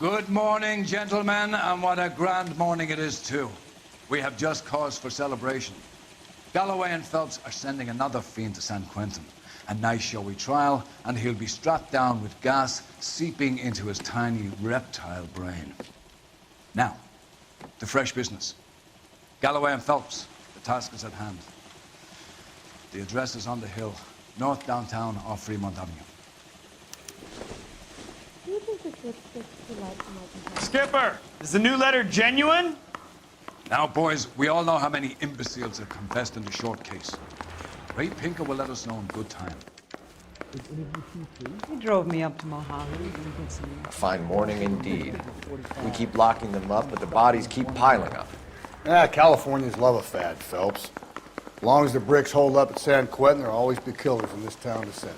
Good morning, gentlemen, and what a grand morning it is, too. We have just cause for celebration. Galloway and Phelps are sending another fiend to San Quentin. A nice showy trial, and he'll be strapped down with gas seeping into his tiny reptile brain. Now, to fresh business. Galloway and Phelps, the task is at hand. The address is on the hill, north downtown off Fremont Avenue. Do you think this lipstick's too light for my complexion? Skipper, is the new letter genuine? Now, boys, we all know how many imbeciles have confessed in the short case. Ray Pinker will let us know in good time. He drove me up to Mojave. A fine morning indeed. We keep locking them up, but the bodies keep piling up. Californians love a fad, Phelps. As long as the bricks hold up at San Quentin, there'll always be killers in this town to send.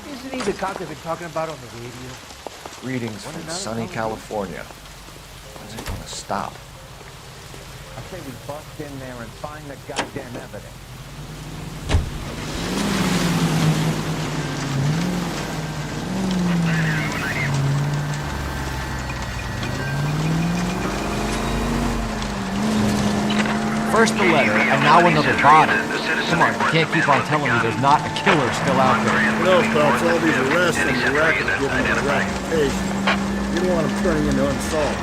Isn't he the cop they've been talking about on the radio? Greetings from sunny California. When's it gonna stop? I say we bust in there and find the goddamn evidence. First the letter, and now another body. Come on, you can't keep on telling me there's not a killer still out there. No, Phelps, all these arrests and the racket giving them reputation. You don't want them turning into unsolved.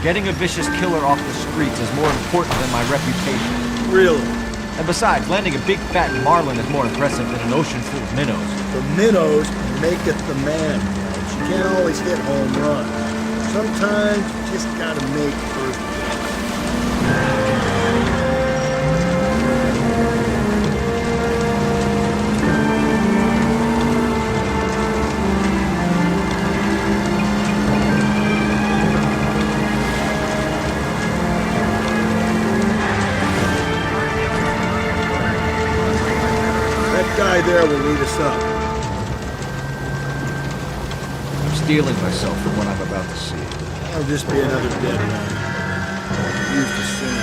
Getting a vicious killer off the streets is more important than my reputation. Really? And besides, landing a big fat marlin is more impressive than an ocean full of minnows. The minnows maketh the man, Phelps. You can't always hit home runs. Sometimes you just gotta make first pitch. Guy there will lead us up. I'm steeling myself for what I'm about to see. I'll just be another dead man. Used to seeing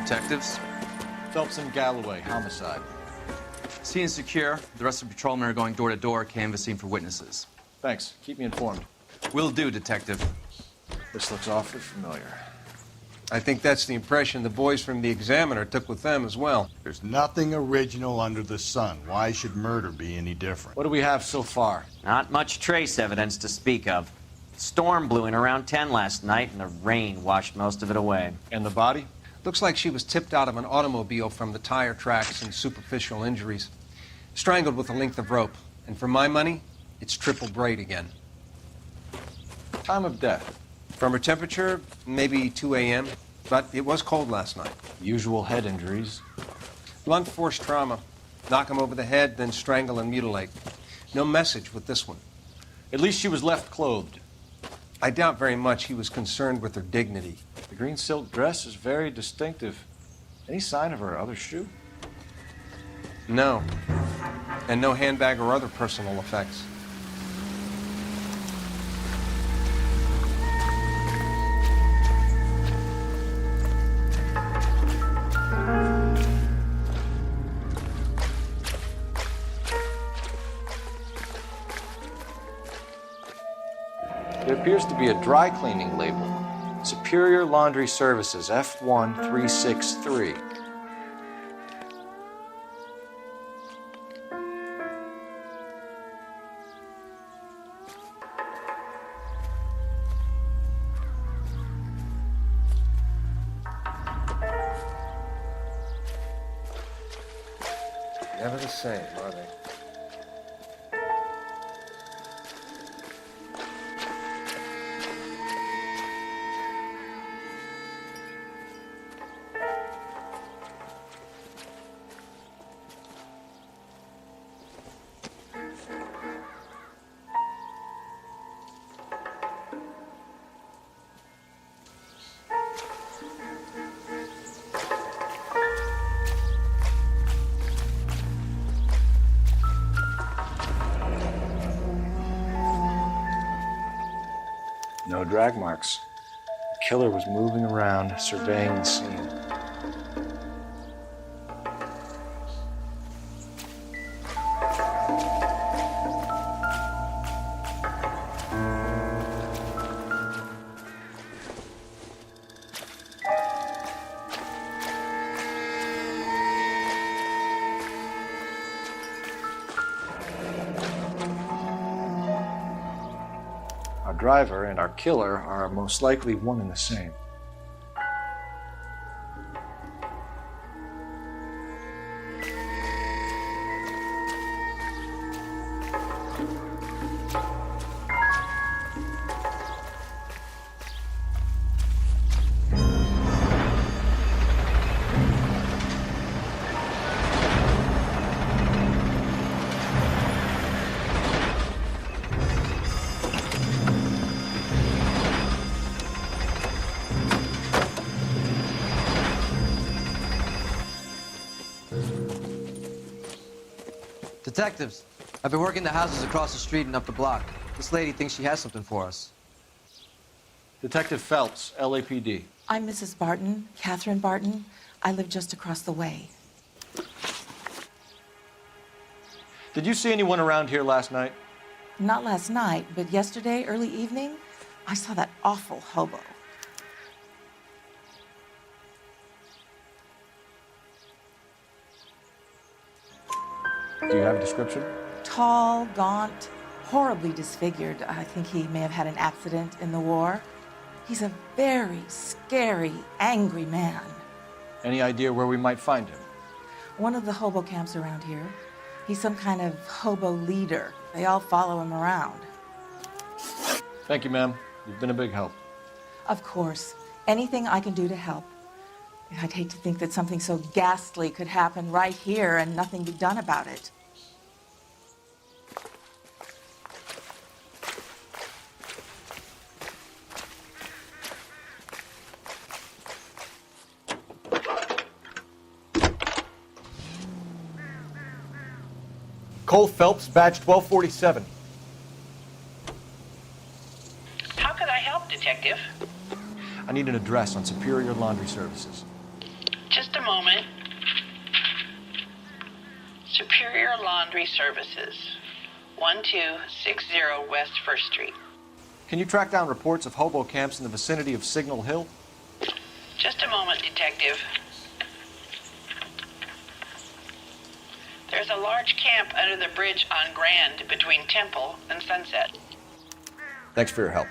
Detectives? Phelps and Galloway, homicide. Scene is secure. The rest of the patrolmen are going door to door, canvassing for witnesses. Thanks. Keep me informed. Will do, Detective. This looks awfully familiar. I think that's the impression the boys from the Examiner took with them as well. there's nothing original under the sun. Why should murder be any different? What do we have so far? Not much trace evidence to speak of. Storm blew in around 10 last night, and the rain washed most of it away. And the body? Looks like she was tipped out of an automobile from the tire tracks and superficial injuries. Strangled with a length of rope. And for my money, it's triple braid again. Time of death? From her temperature, maybe 2 a.m., but it was cold last night. Usual head injuries. Blunt force trauma. Knock him over the head, then strangle and mutilate. No message with this one. At least she was left clothed. I doubt very much he was concerned with her dignity. The green silk dress is very distinctive. Any sign of her other shoe? No. And no handbag or other personal effects. There appears to be a dry cleaning label. Superior Laundry Services, F1363. Never the same, are they? No drag marks. The killer was moving around, surveying the scene. Our driver and our killer are most likely one and the same. Detectives, I've been working the houses across the street and up the block. This lady thinks she has something for us. Detective Phelps, LAPD. I'm Mrs. Barton, Catherine Barton. I live just across the way. Did you see anyone around here last night? Not last night, but yesterday, early evening, I saw that awful hobo. Do you have a description? Tall, gaunt, horribly disfigured. I think he may have had an accident in the war. He's a very scary, angry man. Any idea where we might find him? One of the hobo camps around here. He's some kind of hobo leader. They all follow him around. Thank you, ma'am. You've been a big help. Of course. Anything I can do to help. I'd hate to think that something so ghastly could happen right here and nothing be done about it. Cole Phelps, badge 1247. How could I help, Detective? I need an address on Superior Laundry Services. Just a moment. Superior Laundry Services, 1260 West 1st Street. Can you track down reports of hobo camps in the vicinity of Signal Hill? Just a moment, Detective. There's a large camp under the bridge on Grand between Temple and Sunset. Thanks for your help.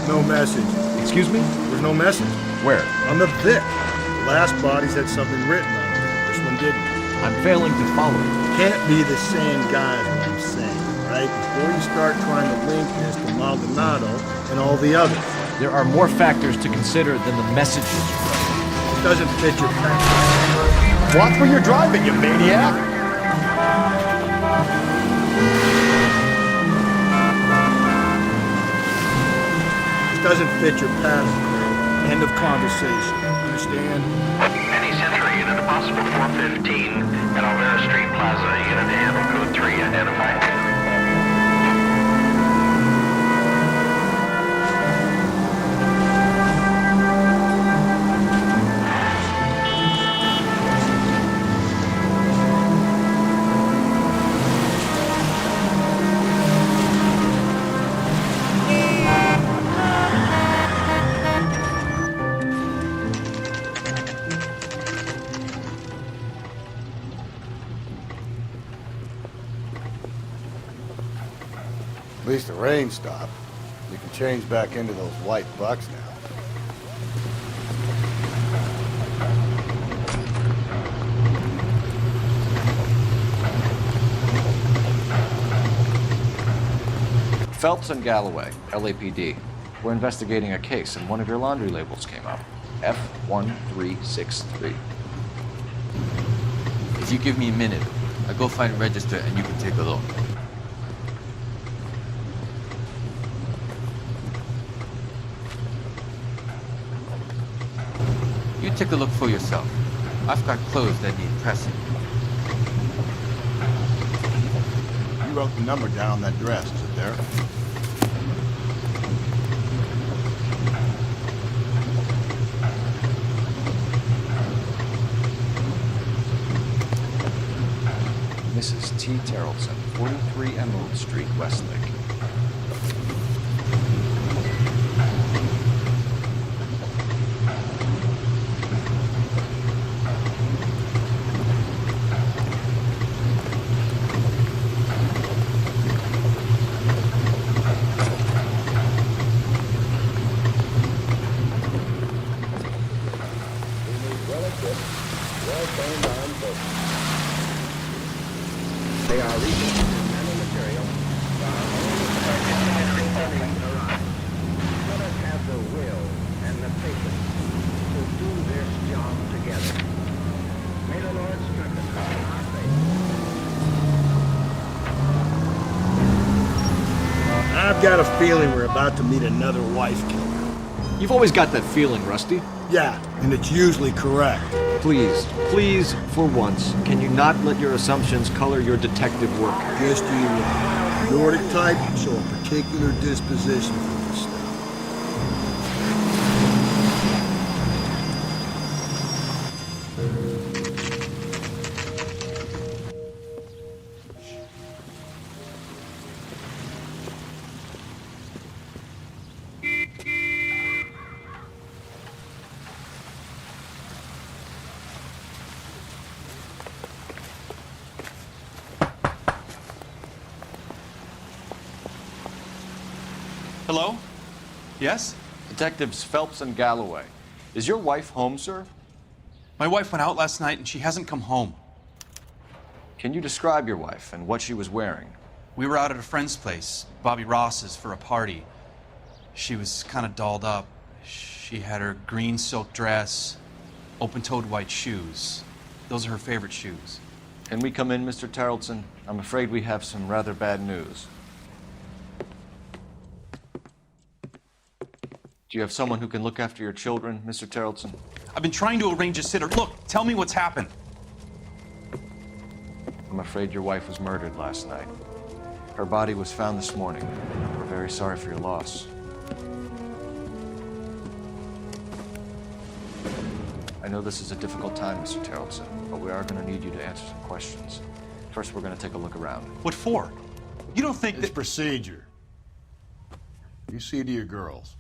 No message. Excuse me? There's no message. Where? On the Vic. The last bodies had something written on it. This one didn't. I'm failing to follow. Can't be the same guy is what I'm saying, right? Before you start trying to link this to Maldonado and all the others. There are more factors to consider than the messages. It doesn't fit your package. Watch where you're driving, you maniac! Doesn't fit your pattern, Craig. End of conversation. Understand? Any Central unit, a possible 415 at Alvera Street Plaza, unit to handle code 3, identified. At least the rain stopped. You can change back into those white bucks now. Phelps and Galloway, LAPD. We're investigating a case, and one of your laundry labels came up. F1363. If you give me a minute, I'll go find a register and you can take a look. You take a look for yourself. I've got clothes that need pressing. You wrote the number down on that dress, is it there? Mrs. T. Terrellson, 43 Emerald Street, Westlake. They are reading nanomaterial. Let us have the will and the patience to do this job together. May the Lord strengthen us in our faith. I've got a feeling we're about to meet another wife killer. You've always got that feeling, Rusty. Yeah, and it's usually correct. Please, please, for once, can you not let your assumptions color your detective work? Just you wait. Nordic type show a particular disposition for this stuff. Hello? Yes? Detectives Phelps and Galloway. Is your wife home, sir? My wife went out last night and she hasn't come home. Can you describe your wife and what she was wearing? We were out at a friend's place, Bobby Ross's, for a party. She was kind of dolled up. She had her green silk dress, open-toed white shoes. Those are her favorite shoes. Can we come in, Mr. Tarleton? I'm afraid we have some rather bad news. Do you have someone who can look after your children, Mr. Tarleton? I've been trying to arrange a sitter. Look, tell me what's happened. I'm afraid your wife was murdered last night. Her body was found this morning. We're very sorry for your loss. I know this is a difficult time, Mr. Tarleton, but we are going to need you to answer some questions. First, we're going to take a look around. What for? You don't think It's that... procedure. You see to your girls.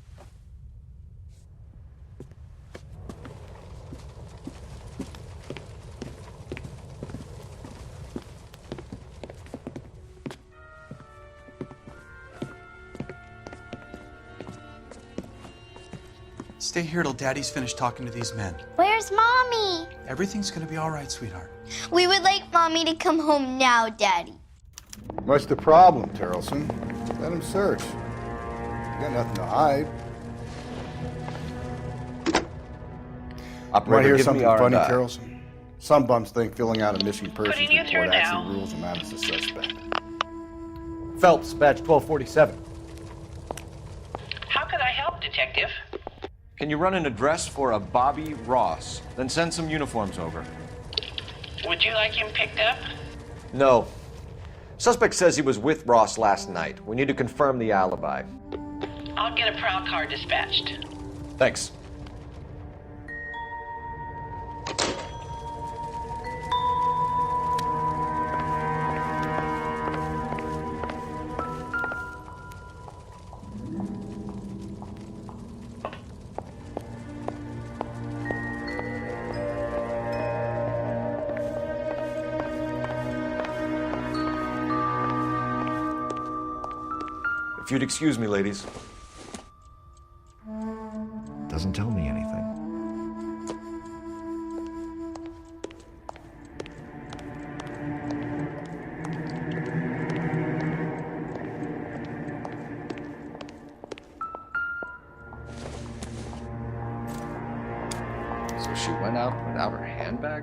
Stay here till Daddy's finished talking to these men. Where's Mommy? Everything's gonna be all right, sweetheart. We would like Mommy to come home now, Daddy. What's the problem, Tarleton? Let him search. You got nothing to hide. Want to hear something funny, Tarleton? Some bums think filling out a missing persons report actually rules them out as a suspect. Phelps, badge 1247. How can I help, Detective? Can you run an address for a Bobby Ross? Then send some uniforms over. Would you like him picked up? No. Suspect says he was with Ross last night. We need to confirm the alibi. I'll get a prowl car dispatched. Thanks. If you'd excuse me, ladies. Doesn't tell me anything. out without her handbag?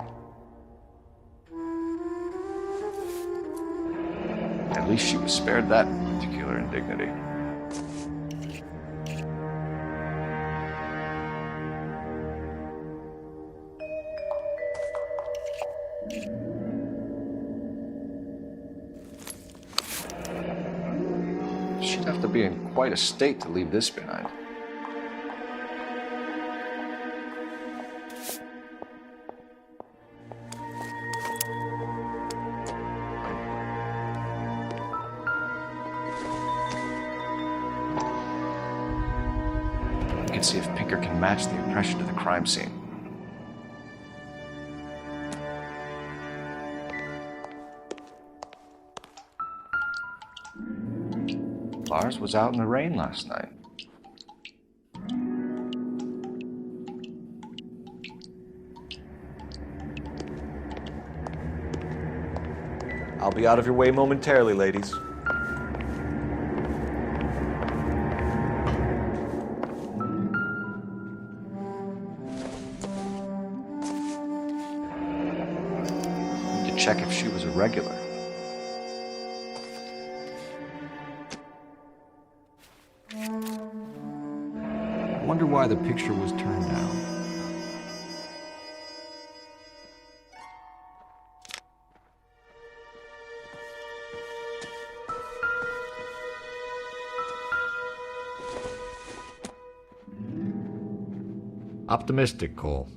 At least she was spared that particular indignity. She'd have to be in quite a state to leave this behind. We can see if Pinker can match the impression of the crime scene. Lars was out in the rain last night. I'll be out of your way momentarily, ladies. Need to check if she was a regular. I wonder why the picture was turned down. Optimistic, Cole.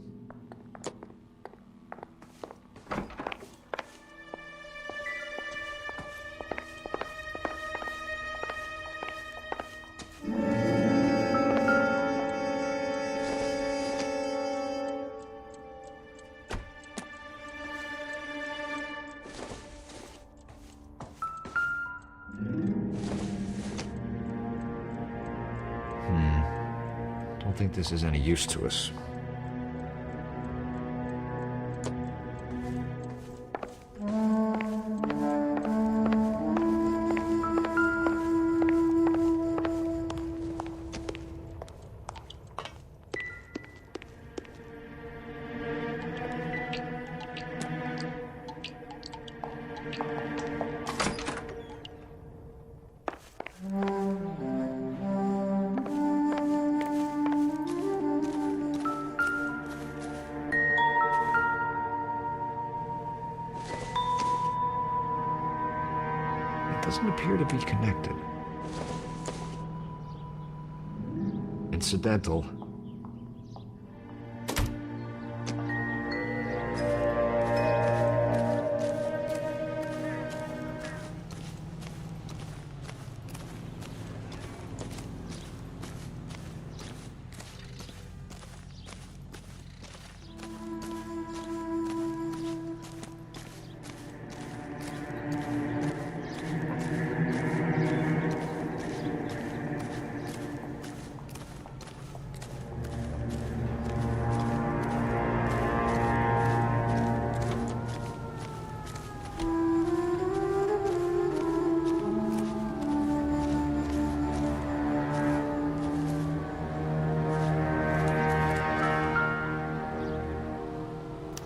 Don't think this is any use to us. Doesn't appear to be connected. Incidental.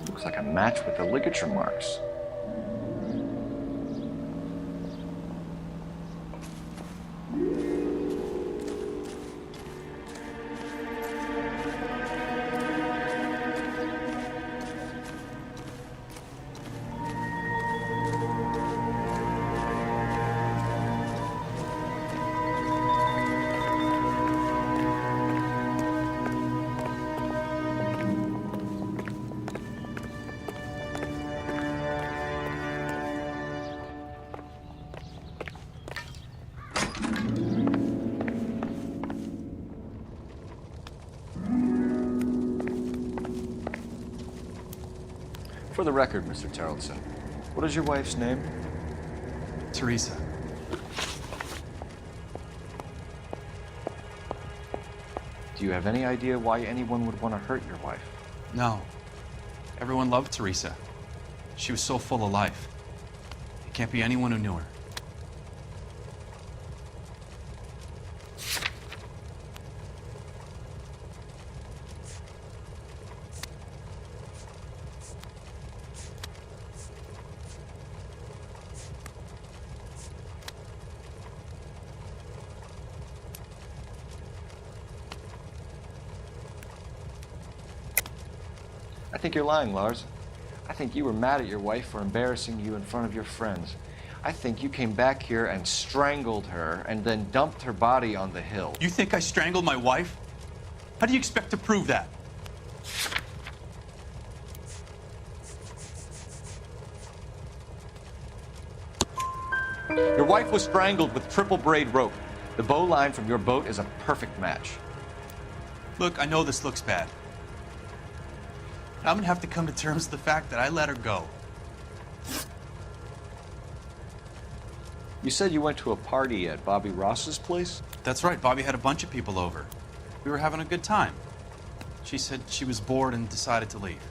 Looks like a match with the ligature marks. For the record, Mr. Terrelson, what is your wife's name? Teresa. Do you have any idea why anyone would want to hurt your wife? No. Everyone loved Teresa. She was so full of life. It can't be anyone who knew her. think you're lying, Lars. I think you were mad at your wife for embarrassing you in front of your friends. I think you came back here and strangled her and then dumped her body on the hill. You think I strangled my wife? How do you expect to prove that? Your wife was strangled with triple braid rope. The bow line from your boat is a perfect match. Look, I know this looks bad. I'm gonna have to come to terms with the fact that I let her go. You said you went to a party at Bobby Ross's place? That's right, Bobby had a bunch of people over. We were having a good time. She said she was bored and decided to leave.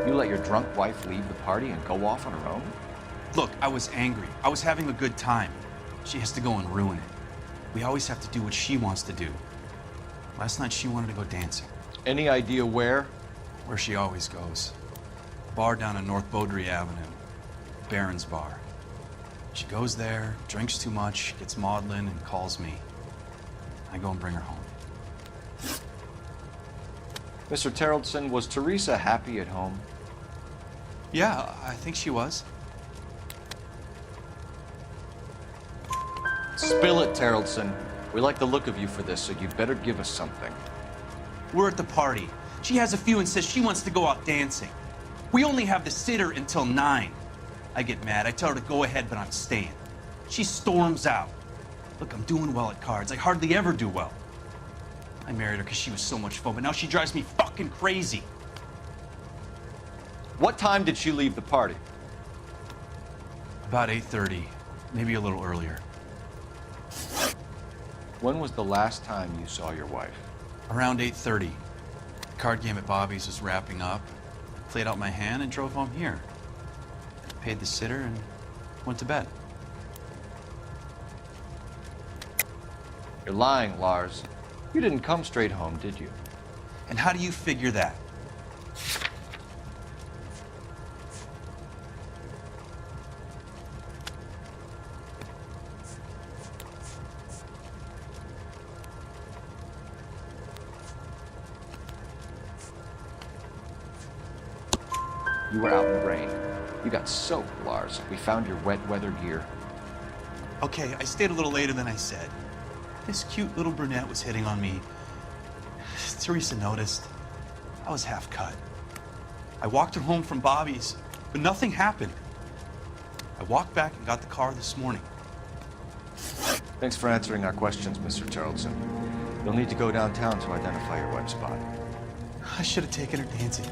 You let your drunk wife leave the party and go off on her own? Look, I was angry. I was having a good time. She has to go and ruin it. We always have to do what she wants to do. Last night she wanted to go dancing. Any idea where? Where she always goes. Bar down on North Beaudry Avenue. Baron's Bar. She goes there, drinks too much, gets maudlin, and calls me. I go and bring her home. Mr. Terrellson, was Teresa happy at home? Yeah, I think she was. Spill it, Terrellson. We like the look of you for this, so you better give us something. We're at the party. She has a few and says she wants to go out dancing. We only have the sitter until 9. I get mad. I tell her to go ahead, but I'm staying. She storms out. Look, I'm doing well at cards. I hardly ever do well. I married her because she was so much fun, but now she drives me fucking crazy. What time did she leave the party? About 8:30, maybe a little earlier. When was the last time you saw your wife? Around 8:30. The card game at Bobby's was wrapping up. I played out my hand and drove home here. Paid the sitter and went to bed. You're lying, Lars. You didn't come straight home, did you? And how do you figure that? You were out in the rain. You got soaked, Lars. We found your wet weather gear. Okay, I stayed a little later than I said. This cute little brunette was hitting on me. Teresa noticed. I was half cut. I walked her home from Bobby's, but nothing happened. I walked back and got the car this morning. Thanks for answering our questions, Mr. Charlton. You'll need to go downtown to identify your wet spot. I should have taken her dancing.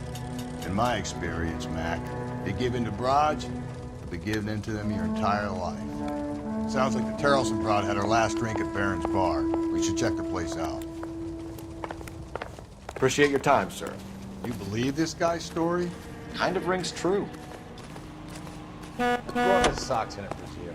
In my experience, Mac, they give in to broads, you'll be giving in to them your entire life. Sounds like the Terrellson broad had her last drink at Baron's Bar. We should check the place out. Appreciate your time, sir. You believe this guy's story? Kind of rings true. Throw his socks in it for you.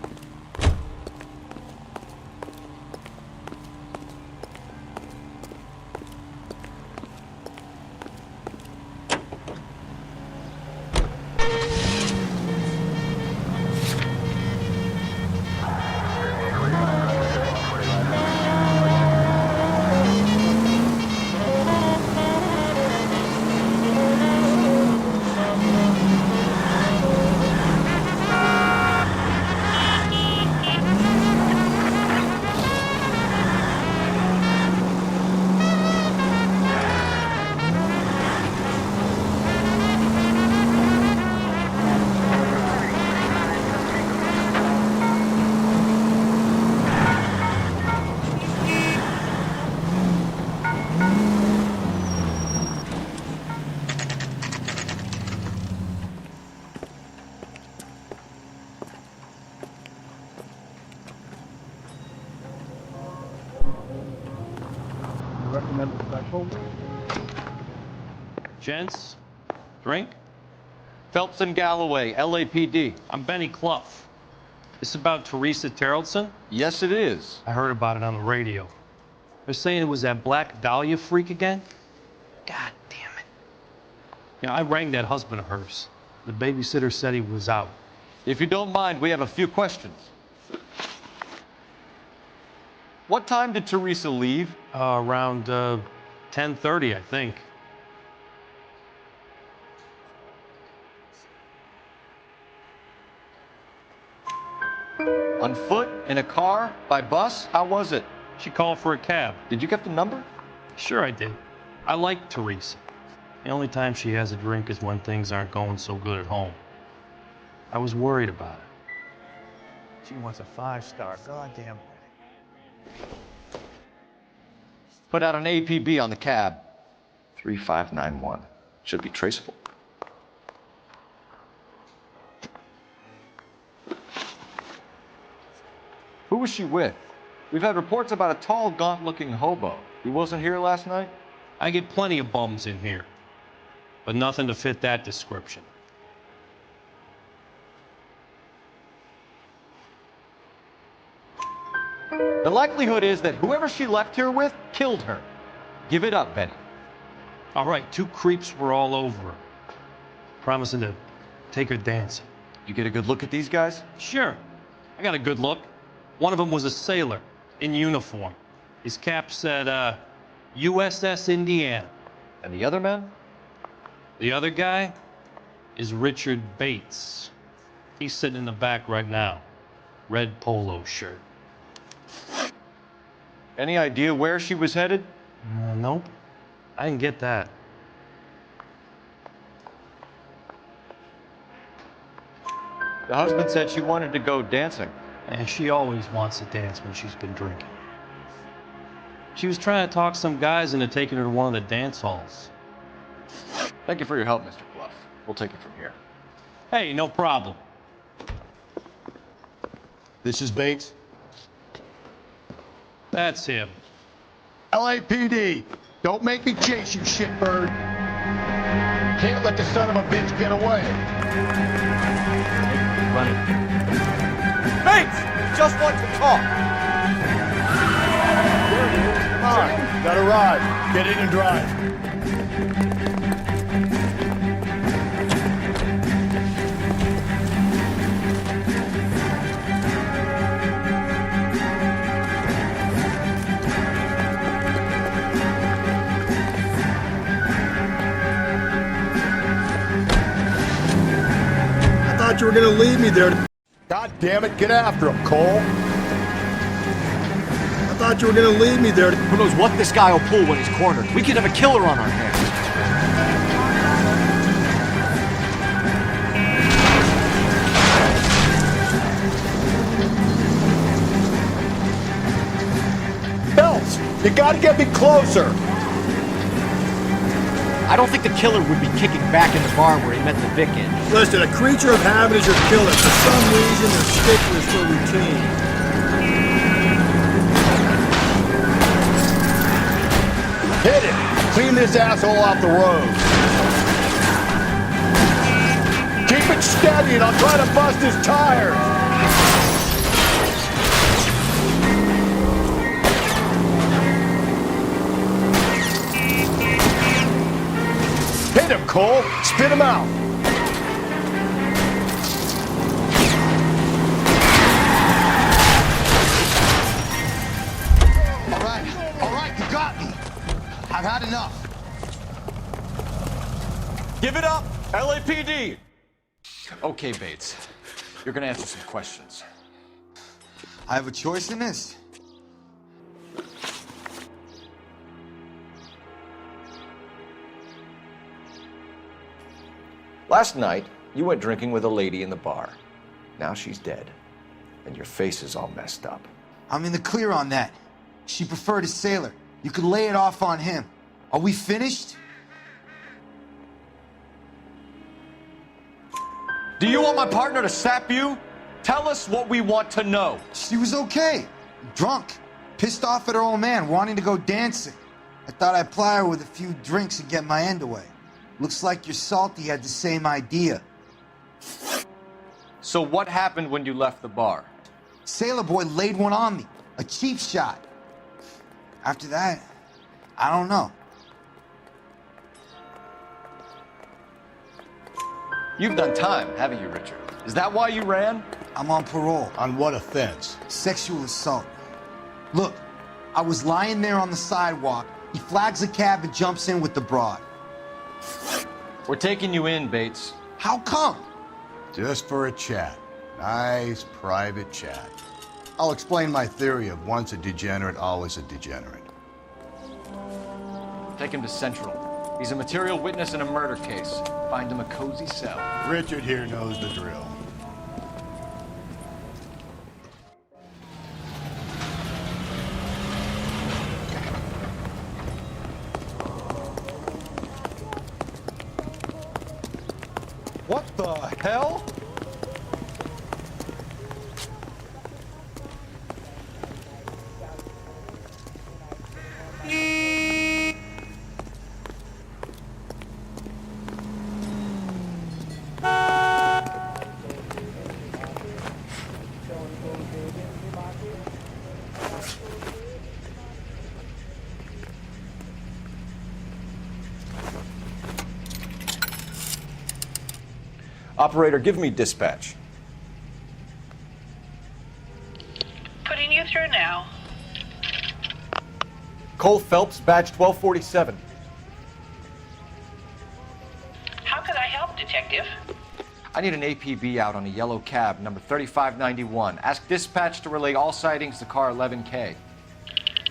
Recommend a special? Gents, drink? Phelps and Galloway, LAPD. I'm Benny Clough. It's about Teresa Terrellson? Yes, it is. I heard about it on the radio. They're saying it was that Black Dahlia freak again? God damn it. Yeah, I rang that husband of hers. The babysitter said he was out. If you don't mind, we have a few questions. What time did Teresa leave? Around 10:30, I think. On foot? In a car? By bus? How was it? She called for a cab. Did you get the number? Sure I did. I like Teresa. The only time she has a drink is when things aren't going so good at home. I was worried about it. She wants a 5-star. Goddamn. Put out an APB on the cab. 3591. Should be traceable. Who was she with? We've had reports about a tall, gaunt-looking hobo. He wasn't here last night? I get plenty of bums in here, but nothing to fit that description. The likelihood is that whoever she left here with killed her. Give it up, Benny. All right, 2 creeps were all over her, promising to take her dancing. You get a good look at these guys? Sure. I got a good look. One of them was a sailor in uniform. His cap said, USS Indiana. And the other men? The other guy is Richard Bates. He's sitting in the back right now. Red polo shirt. Any idea where she was headed? Nope. I didn't get that. The husband said she wanted to go dancing. And she always wants to dance when she's been drinking. She was trying to talk some guys into taking her to one of the dance halls. Thank you for your help, Mr. Bluff. We'll take it from here. Hey, no problem. This is Bates. That's him. LAPD, don't make me chase you, shitbird. Can't let the son of a bitch get away. Run it. Bates! Just want to talk. Come on, got a ride. Get in and drive. I thought you were gonna leave me there. God damn it, get after him, Cole. I thought you were gonna leave me there. Who knows what this guy will pull when he's cornered? We could have a killer on our hands. Phelps, you gotta get me closer. I don't think the killer would be kicking back in the bar where he met the Vic in. Listen, a creature of habit is your killer. For some reason, they're sticklers for routine. Hit it. Clean this asshole off the road. Keep it steady and I'll try to bust his tires. Hit him, Cole. Spit him out. All right, you got me. I've had enough. Give it up, LAPD. Okay, Bates. You're gonna answer some questions. I have a choice in this. Last night, you went drinking with a lady in the bar. Now she's dead, and your face is all messed up. I'm in the clear on that. She preferred a sailor. You could lay it off on him. Are we finished? Do you want my partner to sap you? Tell us what we want to know. She was okay. Drunk. Pissed off at her old man, wanting to go dancing. I thought I'd ply her with a few drinks and get my end away. Looks like your Salty had the same idea. So what happened when you left the bar? Sailor Boy laid one on me. A cheap shot. After that, I don't know. You've done time, haven't you, Richard? Is that why you ran? I'm on parole. On what offense? Sexual assault. Look, I was lying there on the sidewalk. He flags a cab and jumps in with the broad. We're taking you in, Bates. How come? Just for a chat. Nice private chat. I'll explain my theory of once a degenerate, always a degenerate. Take him to Central. He's a material witness in a murder case. Find him a cozy cell. Richard here knows the drill. What the hell? Operator, give me dispatch. Putting you through now. Cole Phelps, badge 1247. How could I help, Detective? I need an APB out on a yellow cab, number 3591. Ask dispatch to relay all sightings to car 11K.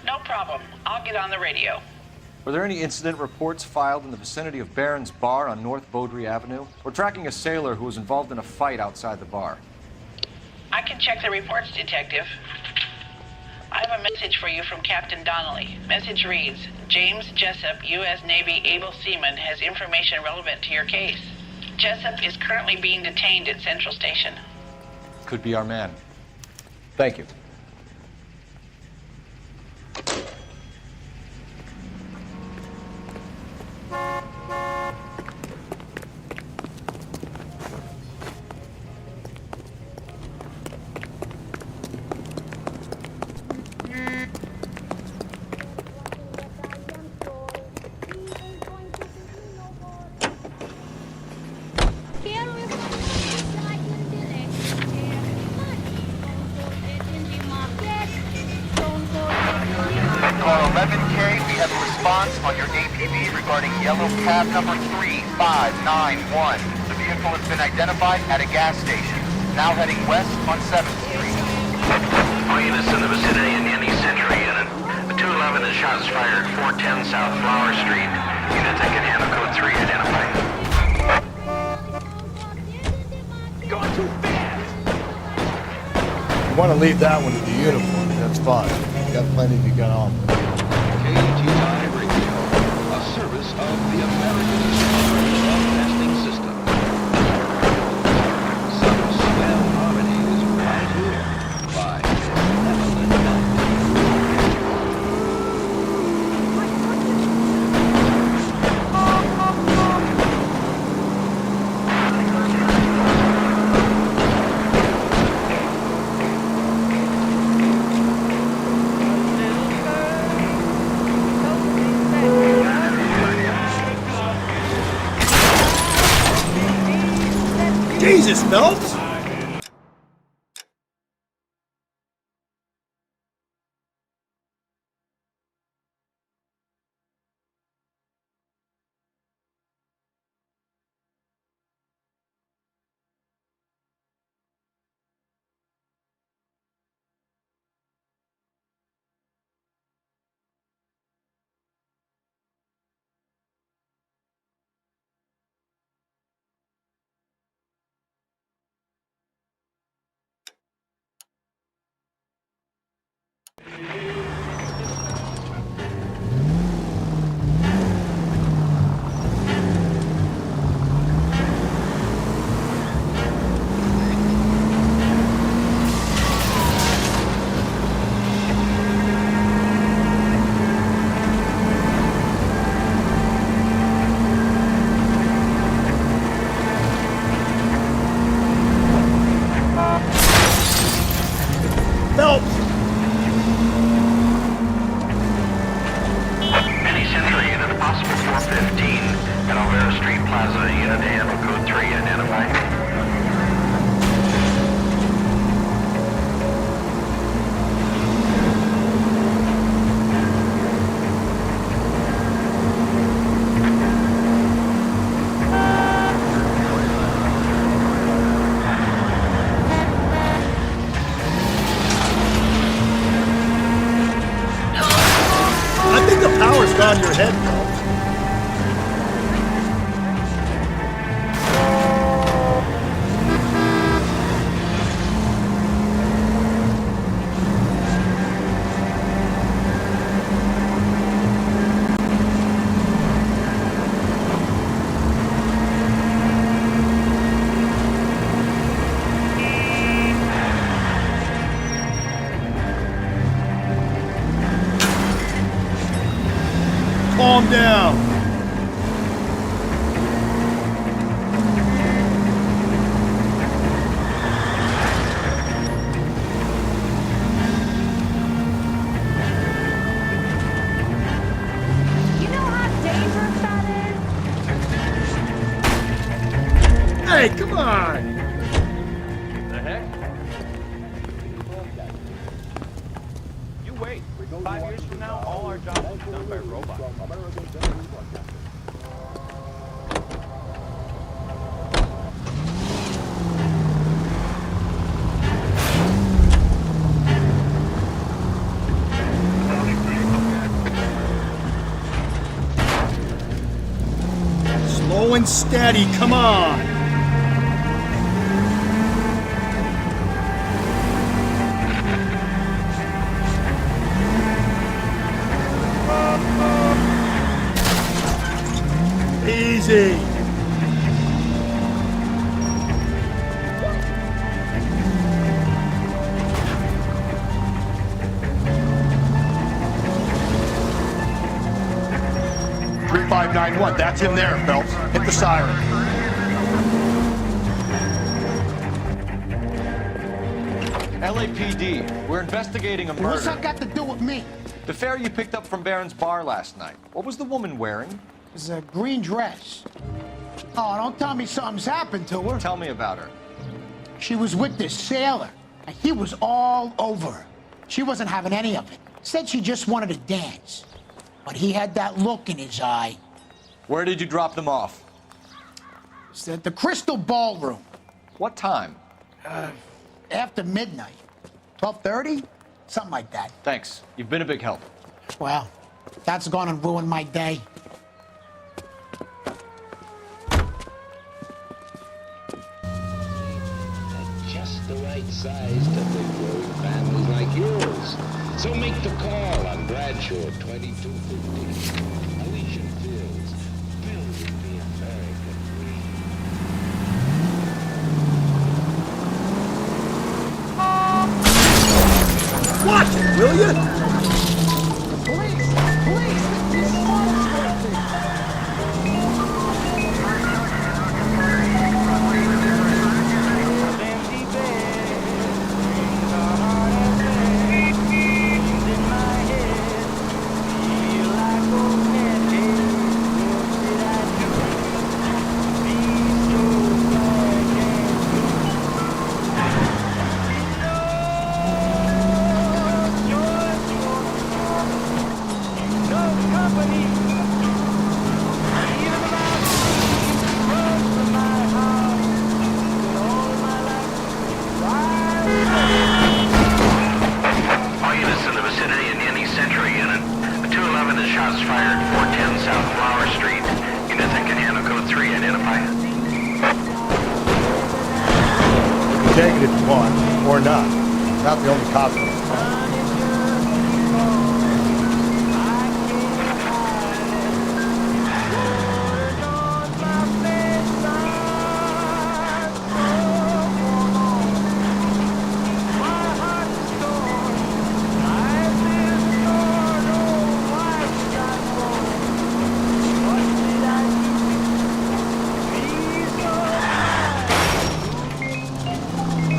No problem. I'll get on the radio. Were there any incident reports filed in the vicinity of Barron's Bar on North Beaudry Avenue? We're tracking a sailor who was involved in a fight outside the bar. I can check the reports, Detective. I have a message for you from Captain Donnelly. Message reads, James Jessup, U.S. Navy able seaman, has information relevant to your case. Jessup is currently being detained at Central Station. Could be our man. Thank you. Call 11K, we have a response on your APB regarding yellow cab number 3591. The vehicle has been identified at a gas station, now heading west on 7th Street. All units in the vicinity in any Century unit. The 211 is shots fired 410 South Flower Street. Unit that can handle code 3 identified. Going too fast! You want to leave that one to the uniform, that's fine. You got plenty to get on with. KTI Radio, a service of the American Explorer Broadcasting System. Some swell harmonies right here by Evelyn Jesus, Phelps! 415 at Alvera Street Plaza. Unit handle code 3, identify. I think the power's gone to your head, Phelps. Calm down. You know how dangerous that is? Hey, come on. The heck? You wait. 5 years from now, all our jobs will be done by robots. Slow and steady, come on. Easy. Three 591. That's him there, Phelps. Hit the siren. LAPD, we're investigating a murder. What's that got to do with me? The fare you picked up from Barron's bar last night. What was the woman wearing? It was a green dress. Oh, don't tell me something's happened to her. Tell me about her. She was with this sailor, and he was all over her. She wasn't having any of it. Said she just wanted to dance. But he had that look in his eye. Where did you drop them off? It's at the Crystal Ballroom. What time? After midnight. 12:30? Something like that. Thanks. You've been a big help. Well, that's gonna ruin my day. Just the right size to big growing families like yours. So make the call on Bradshaw 2250. Alicia Fields, building the American dream. Watch it, will you? Police! Police! This All units in the vicinity in any Century unit. 211 is shots fired, 410 South Flower Street. Unit that can handle code 3, identify. You can take it if you want, or not. Not the only cop in this town.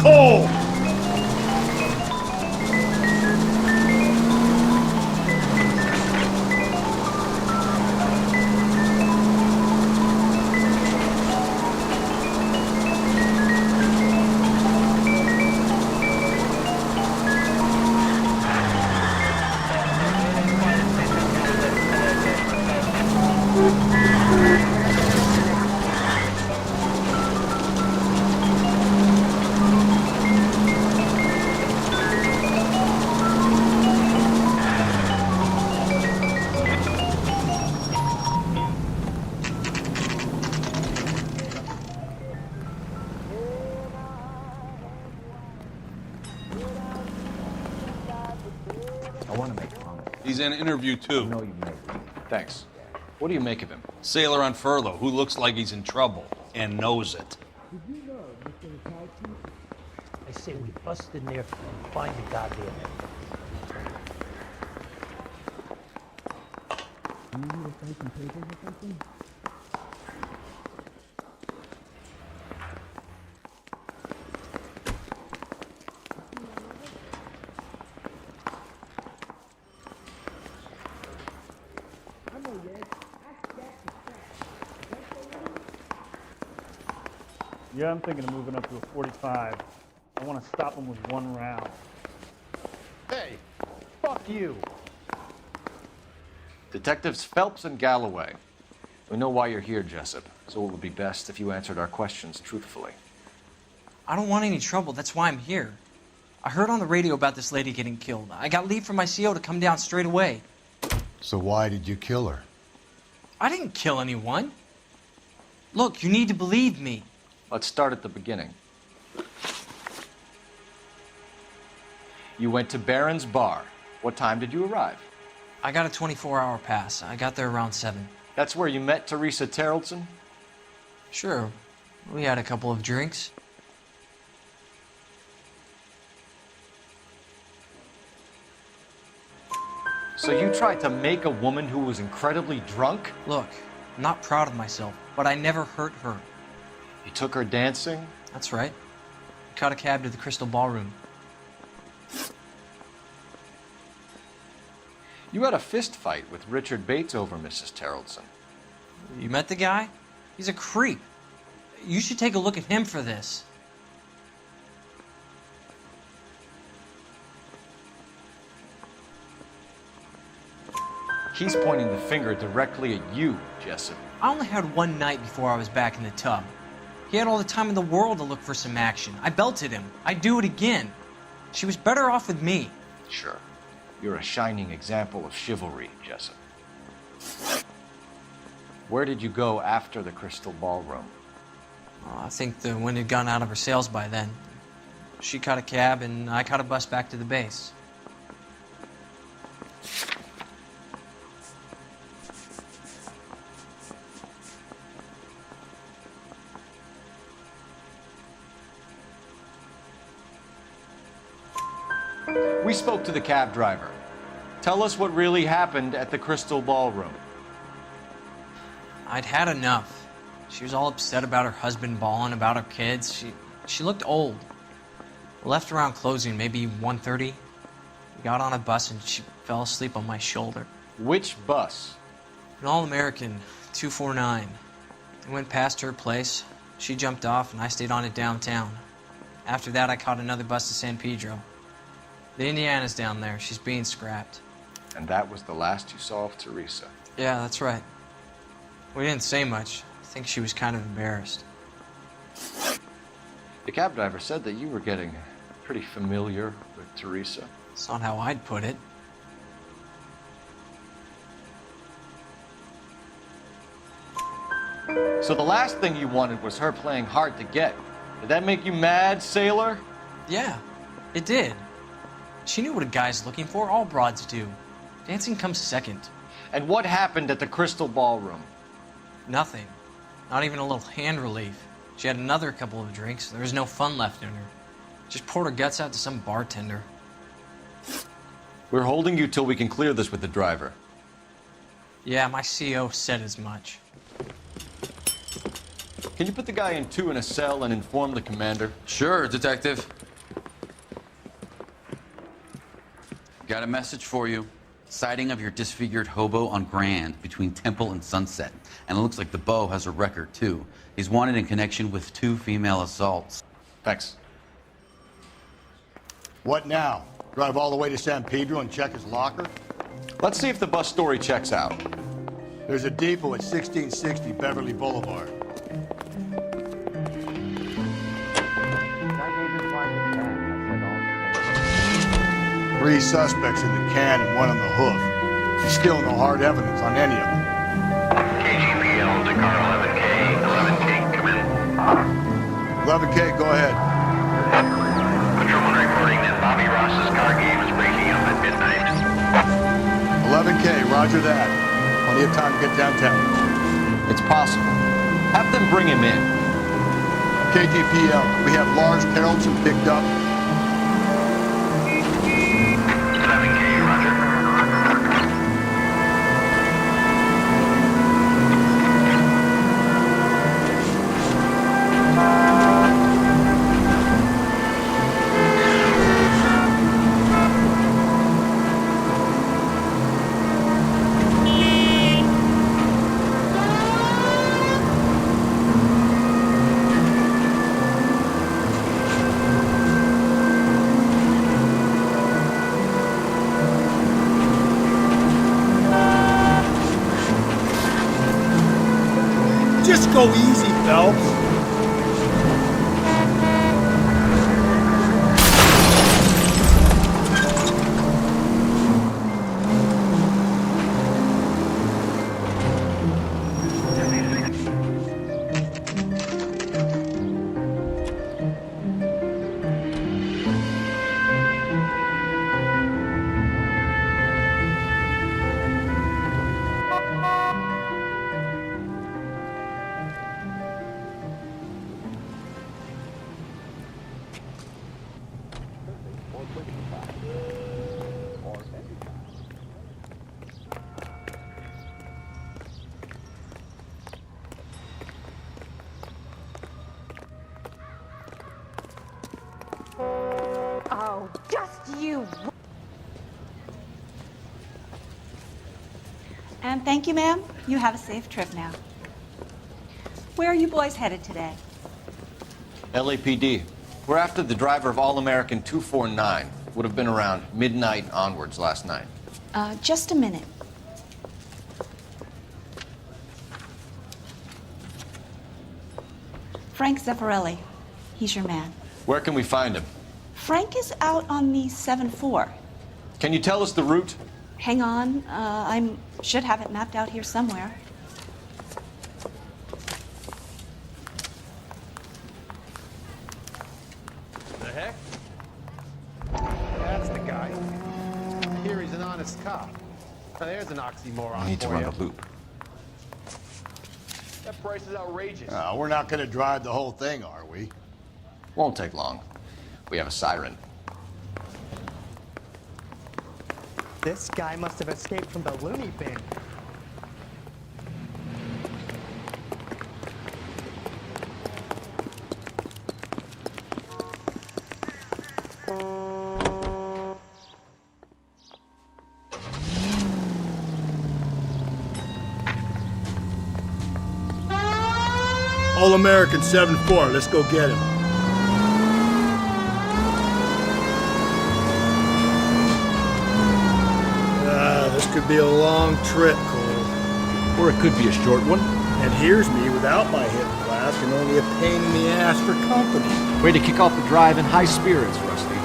Cole! He's in interview two. No, you may. Thanks. What do you make of him? Sailor on furlough who looks like he's in trouble and knows it. Did you know, Mr. Itachi? I say we bust in there and find the goddamn evidence. You need to sign some papers or something? Yeah, I'm thinking of moving up to a 45. I want to stop him with one round. Hey! Fuck you! Detectives Phelps and Galloway. We know why you're here, Jessup, so it would be best if you answered our questions truthfully. I don't want any trouble. That's why I'm here. I heard on the radio about this lady getting killed. I got leave from my CO to come down straight away. So why did you kill her? I didn't kill anyone. Look, you need to believe me. Let's start at the beginning. You went to Barron's Bar. What time did you arrive? I got a 24-hour pass. I got there around 7. That's where you met Teresa Terrellson? Sure. We had a couple of drinks. So you tried to make a woman who was incredibly drunk? Look, I'm not proud of myself, but I never hurt her. You took her dancing? That's right. I caught a cab to the Crystal Ballroom. You had a fist fight with Richard Bates over Mrs. Terrellson. You met the guy? He's a creep. You should take a look at him for this. He's pointing the finger directly at you, Jessup. I only had one night before I was back in the tub. He had all the time in the world to look for some action. I belted him. I'd do it again. She was better off with me. Sure. You're a shining example of chivalry, Jessup. Where did you go after the Crystal Ballroom? I think the wind had gone out of her sails by then. She caught a cab, and I caught a bus back to the base. We spoke to the cab driver. Tell us what really happened at the Crystal Ballroom. I'd had enough. She was all upset about her husband bawling about her kids. She looked old. Left around closing, maybe 1:30. We got on a bus and she fell asleep on my shoulder. Which bus? An All-American, 249. I went past her place. She jumped off and I stayed on it downtown. After that, I caught another bus to San Pedro. The Indiana's down there. She's being scrapped. And that was the last you saw of Teresa? Yeah, that's right. We didn't say much. I think she was kind of embarrassed. The cab driver said that you were getting pretty familiar with Teresa. It's not how I'd put it. So the last thing you wanted was her playing hard to get. Did that make you mad, sailor? Yeah, it did. She knew what a guy's looking for. All broads do. Dancing comes second. And what happened at the Crystal Ballroom? Nothing. Not even a little hand relief. She had another couple of drinks. There was no fun left in her. Just poured her guts out to some bartender. We're holding you till we can clear this with the driver. Yeah, my CO said as much. Can you put the guy in 2 in a cell and inform the commander? Sure, Detective. Got a message for you. Sighting of your disfigured hobo on Grand between Temple and Sunset. And it looks like the beau has a record, too. He's wanted in connection with 2 female assaults. Thanks. What now? Drive all the way to San Pedro and check his locker? Let's see if the bus story checks out. There's a depot at 1660 Beverly Boulevard. Three suspects in the can and 1 on the hoof. Still no hard evidence on any of them. KGPL to car 11K. 11K, come in. 11K, go ahead. Patrolman reporting that Bobby Ross's car game is breaking up at midnight. 11K, roger that. Plenty of time to get downtown. It's possible. Have them bring him in. KGPL, we have Lars Carrollson picked up. 11K, roger. Just go easy, Phelps. Oh, just you. And thank you, ma'am. You have a safe trip now. Where are you boys headed today? LAPD. We're after the driver of All-American 249. Would have been around midnight onwards last night. Just a minute. Frank Zeffirelli. He's your man. Where can we find him? Frank is out on the 7-4. Can you tell us the route? Hang on. I should have it mapped out here somewhere. The heck? That's the guy. Here he's an honest cop. Now there's an oxymoron. We need to for run you. a loop. That price is outrageous. We're not going to drive the whole thing, are we? Won't take long. We have a siren. This guy must have escaped from the loony bin. All-American 7-4. Let's go get him. This could be a long trip, Cole. Or it could be a short one. And here's me without my hip flask and only a pain in the ass for company. Way to kick off the drive in high spirits, Rusty.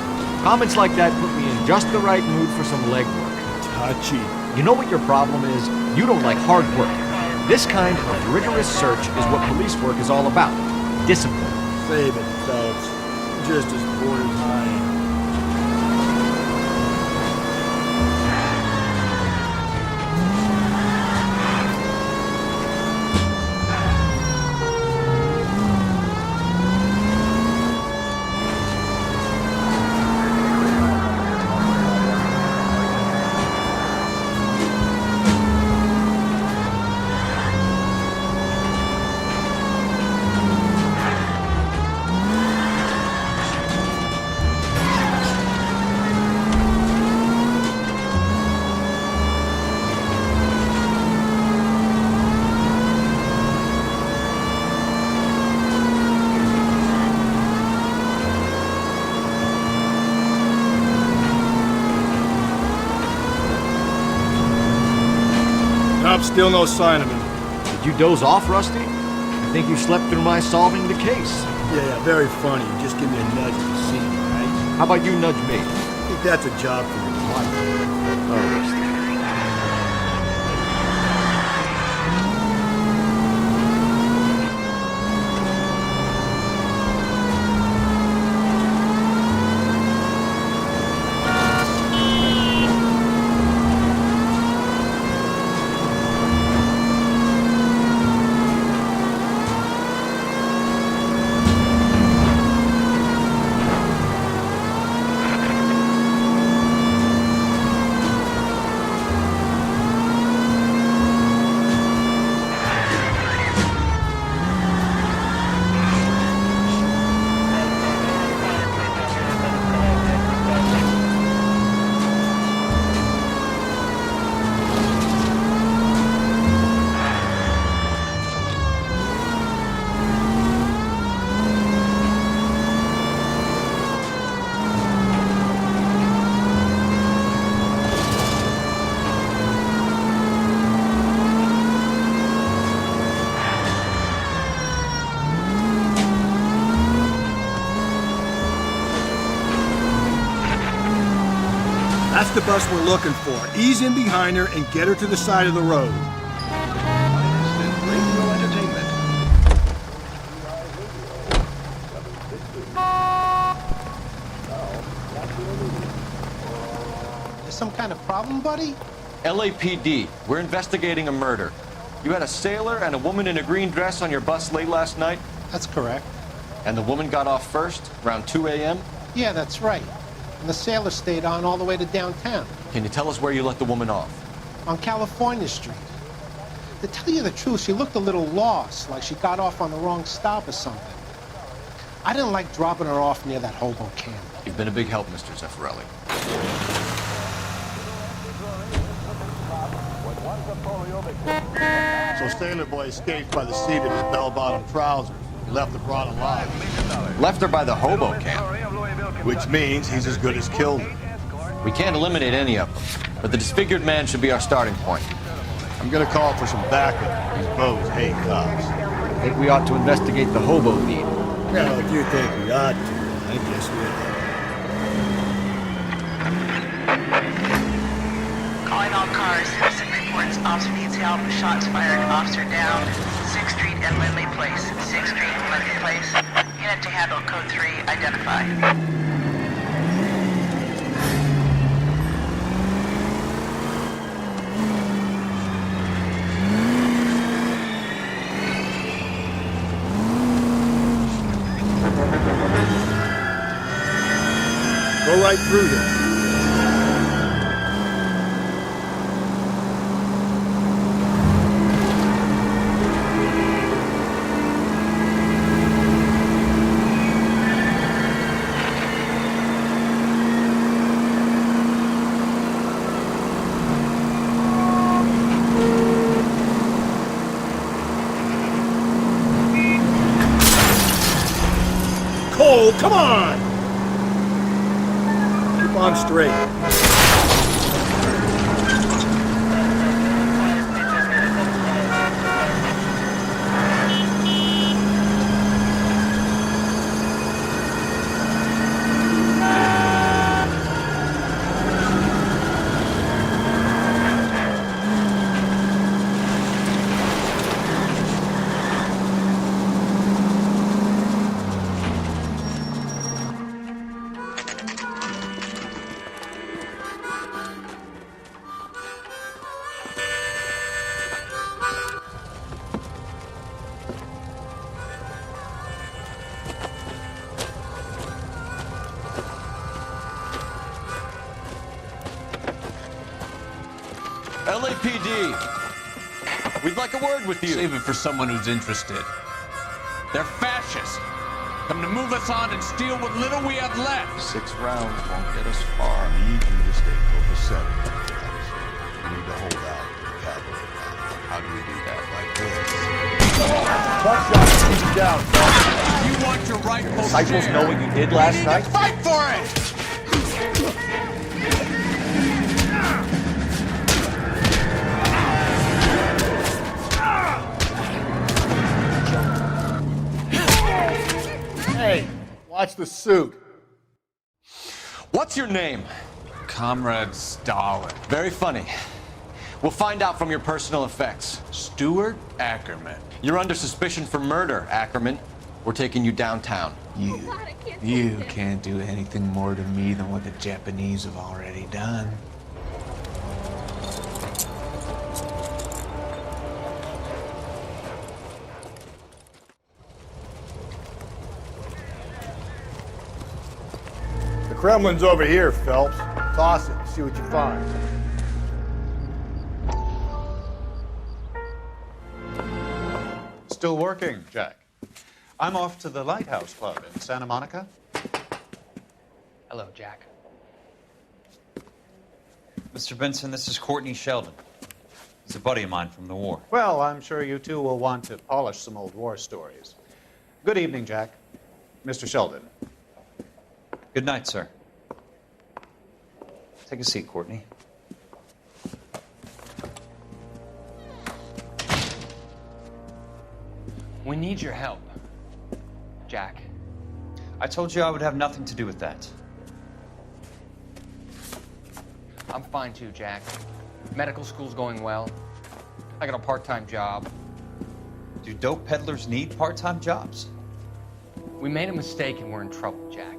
Comments like that put me in just the right mood for some legwork. Touchy. You know what your problem is? You don't like hard work. This kind of rigorous search is what police work is all about. Discipline. Save it, Phelps. You're just as bored as I am. Still no sign of him. Did you doze off, Rusty? I think you slept through my solving the case. Yeah, very funny. Just give me a nudge if you see him, right? How about you nudge me? I think that's a job for your wife. All right, Rusty. the bus we're looking for. Ease in behind her and get her to the side of the road. Radio entertainment. There's some kind of problem, buddy? LAPD, we're investigating a murder. You had a sailor and a woman in a green dress on your bus late last night? That's correct. And the woman got off first, around 2 a.m.? Yeah, that's right. And the sailor stayed on all the way to downtown. Can you tell us where you let the woman off? On California Street. To tell you the truth, she looked a little lost, like she got off on the wrong stop or something. I didn't like dropping her off near that hobo camp. You've been a big help, Mr. Zeffirelli. So Sailor Boy escaped by the seat of his bell-bottom trousers. He left the broad alive. Left her by the hobo camp. Which means he's as good as killed her. We can't eliminate any of them, but the disfigured man should be our starting point. I'm gonna call for some backup. These bows hate cops. I think we ought to investigate the hobo lead. Well, if you think we ought to, I guess we ought. Calling all cars. Citizen reports officer needs help. Shots fired. Officer down. 6th Street and Lindley Place. 6th Street and Lindley Place. Unit to handle. Code 3. Identify. Go right through them. Cole, come on! Keep on straight. LAPD, we'd like a word with you. Save it for someone who's interested. They're fascists. Come to move us on and steal what little we have left. 6 rounds won't get us far. I need you to stay copacetic. You need to hold out the cavalry. How do we do that? Like this. Buckshot, keep it down. You want your rightful Disciples share. know what you did last night? Fight for it! Hey, watch the suit. What's your name? Comrade Stalin. Very funny. We'll find out from your personal effects. Stuart Ackerman. You're under suspicion for murder, Ackerman. We're taking you downtown. You can't do anything more to me than what the Japanese have already done. The Kremlin's over here, Phelps. Toss it, see what you find. Still working, Jack. I'm off to the Lighthouse Club in Santa Monica. Hello, Jack. Mr. Benson, this is Courtney Sheldon. He's a buddy of mine from the war. Well, I'm sure you two will want to polish some old war stories. Good evening, Jack. Mr. Sheldon. Good night, sir. Take a seat, Courtney. We need your help, Jack. I told you I would have nothing to do with that. I'm fine too, Jack. Medical school's going well. I got a part-time job. Do dope peddlers need part-time jobs? We made a mistake and we're in trouble, Jack.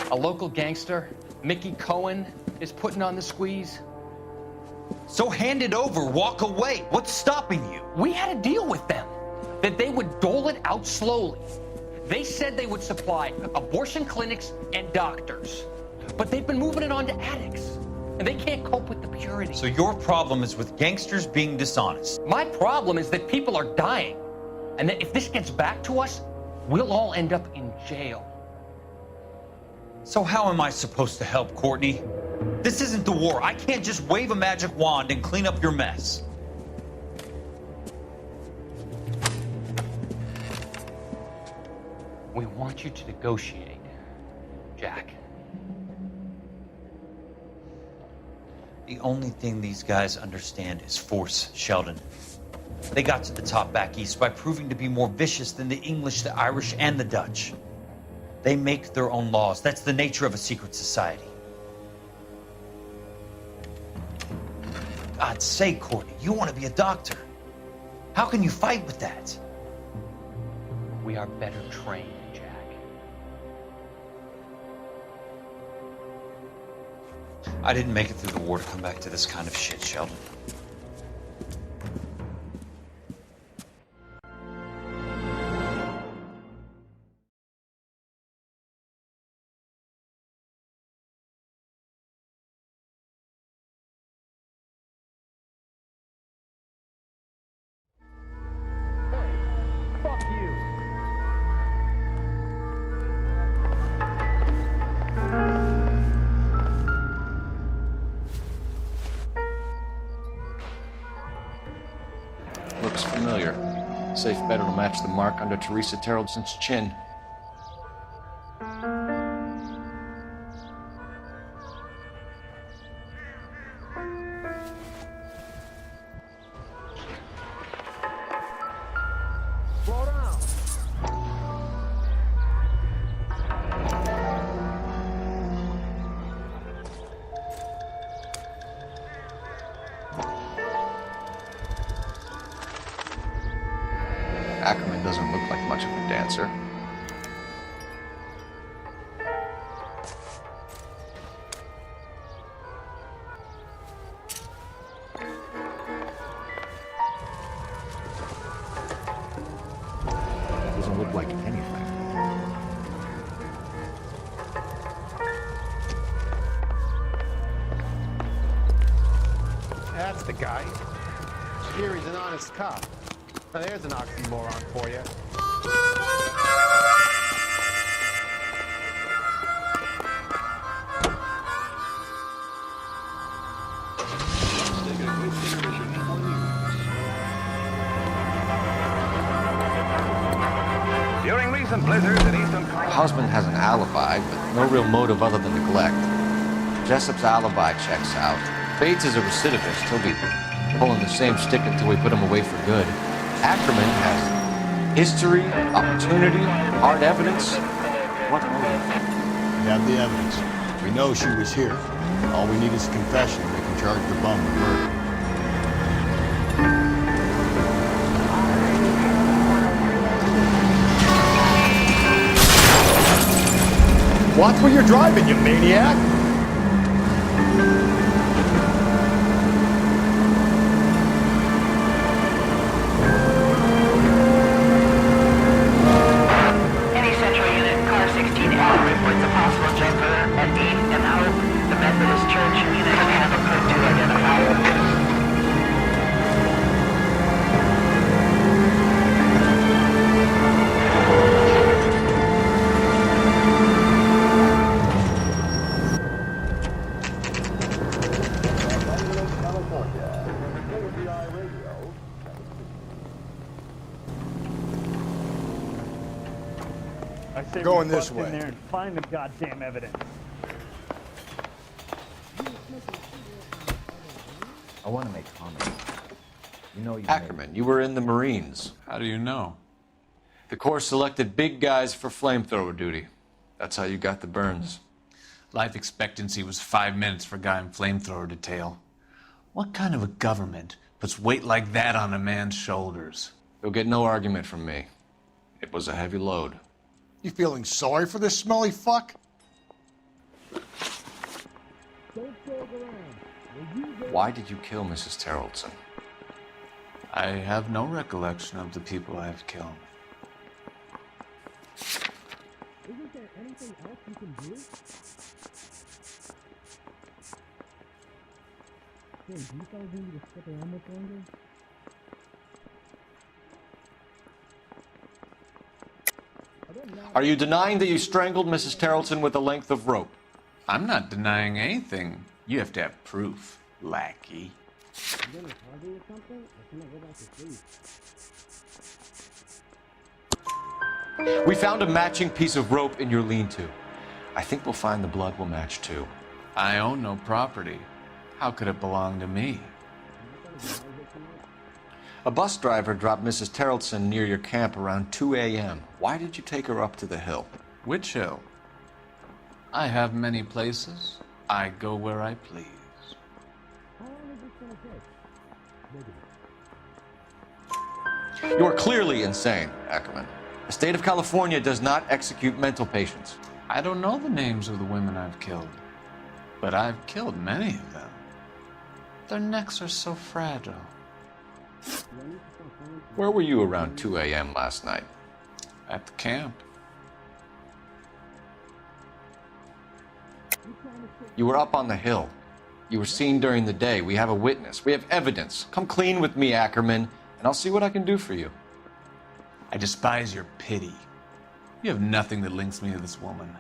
A local gangster, Mickey Cohen, is putting on the squeeze. So hand it over, walk away. What's stopping you? We had a deal with them that they would dole it out slowly. They said they would supply abortion clinics and doctors, but they've been moving it on to addicts, and they can't cope with the purity. So your problem is with gangsters being dishonest. My problem is that people are dying, and that if this gets back to us, we'll all end up in jail. So how am I supposed to help, Courtney? This isn't the war. I can't just wave a magic wand and clean up your mess. We want you to negotiate, Jack. The only thing these guys understand is force, Sheldon. They got to the top back east by proving to be more vicious than the English, the Irish, and the Dutch. They make their own laws. That's the nature of a secret society. God's sake, Courtney, you want to be a doctor. How can you fight with that? We are better trained, Jack. I didn't make it through the war to come back to this kind of shit, Sheldon. Fuck you. Looks familiar. Safe bet it'll match the mark under Teresa Terrelson's chin. Slow down. Ackerman doesn't look like much of a dancer. Doesn't look like anything. That's the guy. Sherry's an honest cop. Now there's an oxymoron for you. During recent blizzards in eastern Colorado. Husband has an alibi, but no real motive other than neglect. Jessup's alibi checks out. Bates is a recidivist. He'll be pulling the same stick until we put him away for good. Ackerman has history, opportunity, hard evidence. What motive? We have the evidence. We know she was here. All we need is a confession. We can charge the bum with murder. Watch where you're driving, you maniac! Any Central Unit, car 16L reports a possible jumper at 8 and out. The Methodist Church Unit have a code to identify. I say Going we this bust in way. there and find the goddamn evidence. I want to make comments. You know you Ackerman, you were in the Marines. How do you know? The Corps selected big guys for flamethrower duty. That's how you got the burns. Life expectancy was 5 minutes for a guy in flamethrower detail. What kind of a government puts weight like that on a man's shoulders? You'll get no argument from me. It was a heavy load. You feeling sorry for this smelly fuck? Why did you kill Mrs. Terrellson? I have no recollection of the people I have killed. Isn't there anything else you can do? Hey, do you fellas need me to stick around much longer? Are you denying that you strangled Mrs. Terrellson with a length of rope? I'm not denying anything. You have to have proof, lackey. You gonna argue with something, or can I go back to sleep? We found a matching piece of rope in your lean-to. I think we'll find the blood will match too. I own no property. How could it belong to me? A bus driver dropped Mrs. Terrellson near your camp around 2 a.m. Why did you take her up to the hill? Which hill? I have many places. I go where I please. How long is this gonna take? You are clearly insane, Ackerman. The state of California does not execute mental patients. I don't know the names of the women I've killed, but I've killed many of them. Their necks are so fragile. Where were you around 2 a.m. last night? At the camp. You were up on the hill. You were seen during the day. We have a witness. We have evidence. Come clean with me, Ackerman, and I'll see what I can do for you. I despise your pity. You have nothing that links me to this woman.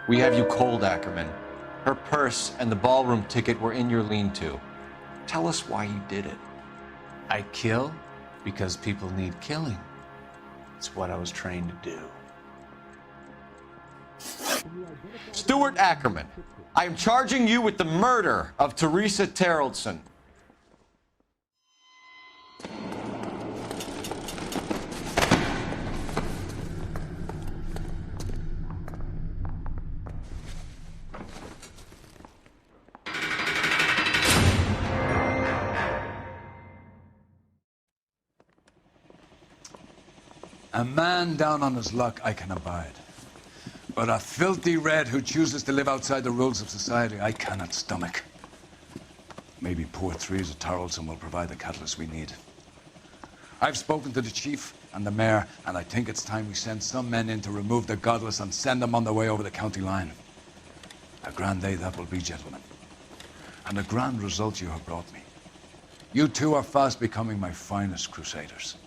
We have you cold, Ackerman. Her purse and the ballroom ticket were in your lean-to. Tell us why you did it. I kill because people need killing. It's what I was trained to do. Stuart Ackerman, I am charging you with the murder of Teresa Terrellson. A man down on his luck I can abide. But a filthy red who chooses to live outside the rules of society, I cannot stomach. Maybe poor Teresa Terrellson will provide the catalyst we need. I've spoken to the chief and the mayor, and I think it's time we send some men in to remove the godless and send them on their way over the county line. A grand day that will be, gentlemen. And a grand result you have brought me. You two are fast becoming my finest crusaders.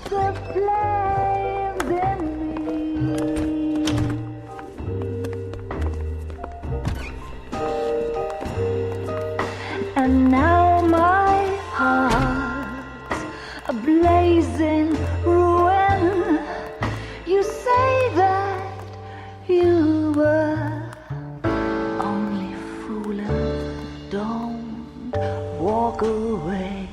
The flames in me. And now my heart's a blazing ruin. You say that you were only fooling. Don't walk away.